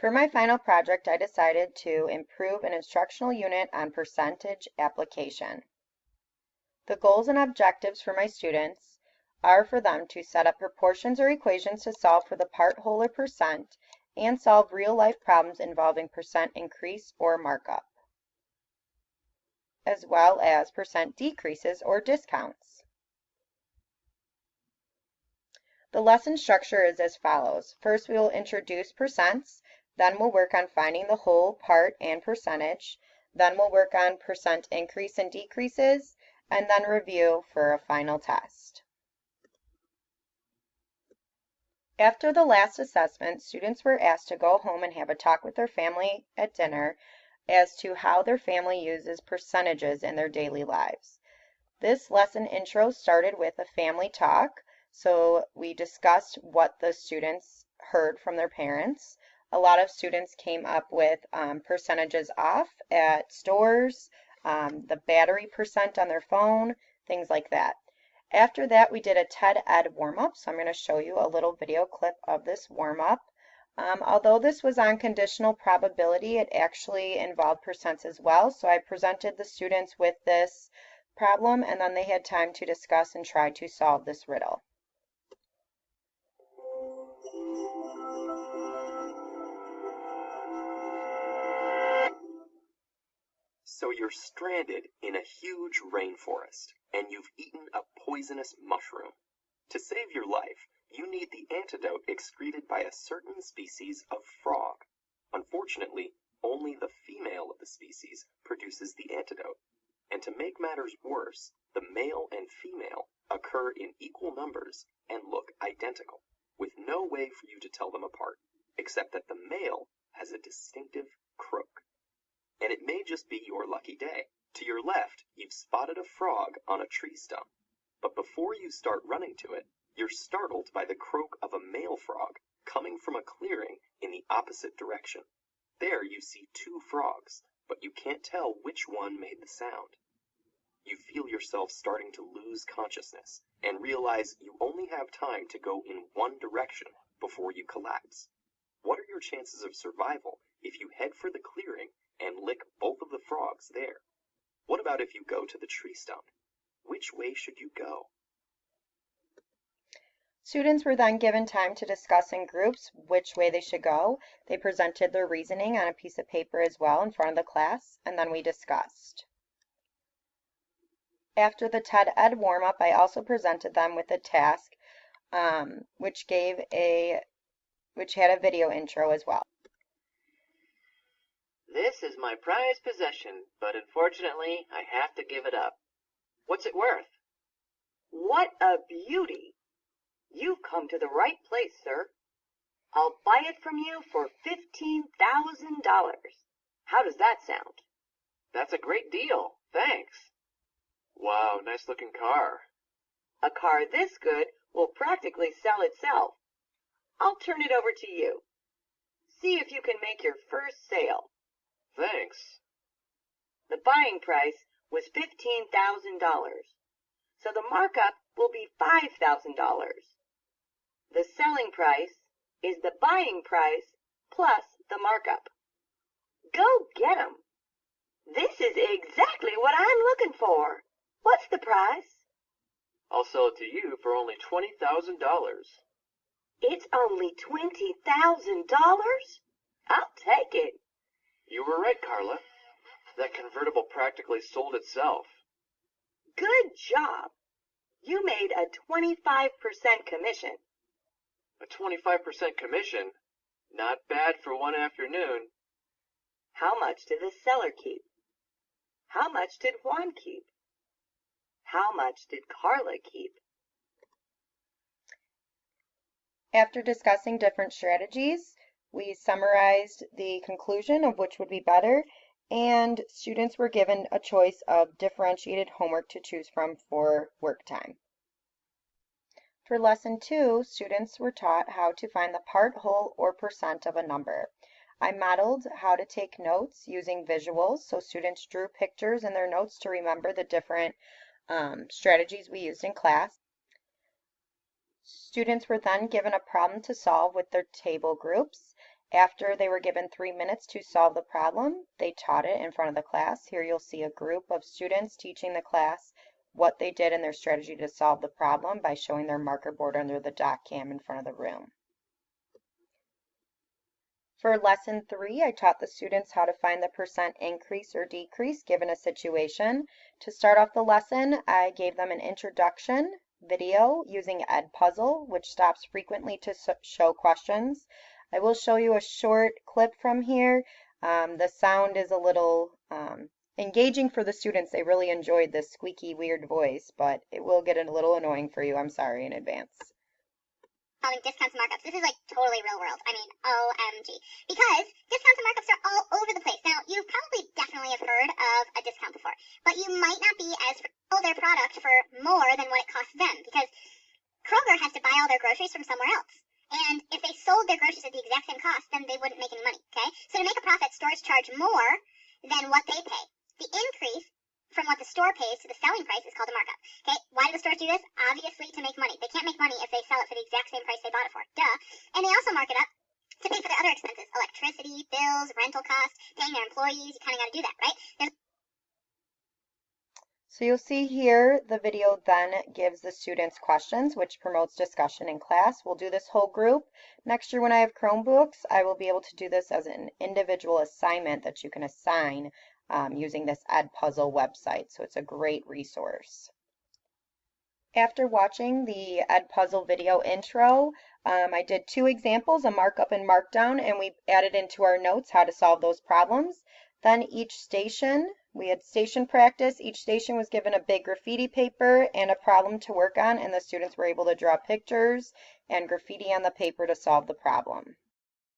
For my final project, I decided to improve an instructional unit on percentage application. The goals and objectives for my students are for them to set up proportions or equations to solve for the part, whole, or percent, and solve real-life problems involving percent increase or markup, as well as percent decreases or discounts. The lesson structure is as follows. First, we will introduce percents, then we'll work on finding the whole, part, and percentage, then we'll work on percent increase and decreases, and then review for a final test. After the last assessment, students were asked to go home and have a talk with their family at dinner as to how their family uses percentages in their daily lives. This lesson intro started with a family talk. So we discussed what the students heard from their parents. A lot of students came up with percentages off at stores, the battery percent on their phone, things like that. After that, we did a TED Ed warm-up. So I'm going to show you a little video clip of this warm-up. Although this was on conditional probability, it actually involved percents as well. So I presented the students with this problem, and then they had time to discuss and try to solve this riddle. So you're stranded in a huge rainforest, and you've eaten a poisonous mushroom. To save your life, you need the antidote excreted by a certain species of frog. Unfortunately, only the female of the species produces the antidote. And to make matters worse, the male and female occur in equal numbers and look identical, with no way for you to tell them apart, except that the male has a distinctive croak. And it may just be your lucky day. To your left, you've spotted a frog on a tree stump. But before you start running to it, you're startled by the croak of a male frog coming from a clearing in the opposite direction. There you see two frogs, but you can't tell which one made the sound. You feel yourself starting to lose consciousness and realize you only have time to go in one direction before you collapse. What are your chances of survival if you head for the clearing and lick both of the frogs there? What about if you go to the tree stump? Which way should you go? Students were then given time to discuss in groups which way they should go. They presented their reasoning on a piece of paper as well in front of the class, and then we discussed. After the TED Ed warm-up, I also presented them with a task which had a video intro as well. This is my prized possession, but unfortunately, I have to give it up. What's it worth? What a beauty! You've come to the right place, sir. I'll buy it from you for $15,000. How does that sound? That's a great deal. Thanks. Wow, nice looking car. A car this good will practically sell itself. I'll turn it over to you. See if you can make your first sale. Thanks. The buying price was $15,000, so the markup will be $5,000. The selling price is the buying price plus the markup. Go get 'em. This is exactly what I'm looking for. What's the price? I'll sell it to you for only $20,000. It's only $20,000? I'll take it. You were right, Carla. That convertible practically sold itself. Good job. You made a 25% commission. A 25% commission? Not bad for one afternoon. How much did the seller keep? How much did Juan keep? How much did Carla keep? After discussing different strategies, we summarized the conclusion of which would be better, and students were given a choice of differentiated homework to choose from for work time. For lesson 2, students were taught how to find the part, whole, or percent of a number. I modeled how to take notes using visuals, so students drew pictures in their notes to remember the different strategies we used in class. Students were then given a problem to solve with their table groups. After they were given 3 minutes to solve the problem, they taught it in front of the class. Here you'll see a group of students teaching the class what they did in their strategy to solve the problem by showing their marker board under the doc cam in front of the room. For lesson 3, I taught the students how to find the percent increase or decrease given a situation. To start off the lesson, I gave them an introduction video using Edpuzzle, which stops frequently to show questions. I will show you a short clip from here. The sound is a little engaging for the students. They really enjoyed this squeaky, weird voice, but it will get a little annoying for you. I'm sorry in advance. Discounts and markups. This is like totally real world. I mean, OMG. Because discounts and markups are all over the place. Now, you probably definitely have heard of a discount before, but you might not be as sell their product for more than what it costs them, because Kroger has to buy all their groceries from somewhere else. And if they sold their groceries at the exact same cost, then they wouldn't make any money, okay? So to make a profit, stores charge more than what they pay. The increase from what the store pays to the selling price is called a markup. Okay, why do the stores do this? Obviously to make money. They can't make money if they sell it for the exact same price they bought it for. Duh. And they also mark it up to pay for their other expenses. Electricity, bills, rental costs, paying their employees. You kind of got to do that, right? So you'll see here the video then gives the students questions, which promotes discussion in class. We'll do this whole group. Next year when I have Chromebooks, I will be able to do this as an individual assignment that you can assign using this Edpuzzle website. So it's a great resource. After watching the Edpuzzle video intro, I did 2 examples, a markup and markdown, and we added into our notes how to solve those problems. Then each station, we had station practice. Each station was given a big graffiti paper and a problem to work on, and the students were able to draw pictures and graffiti on the paper to solve the problem.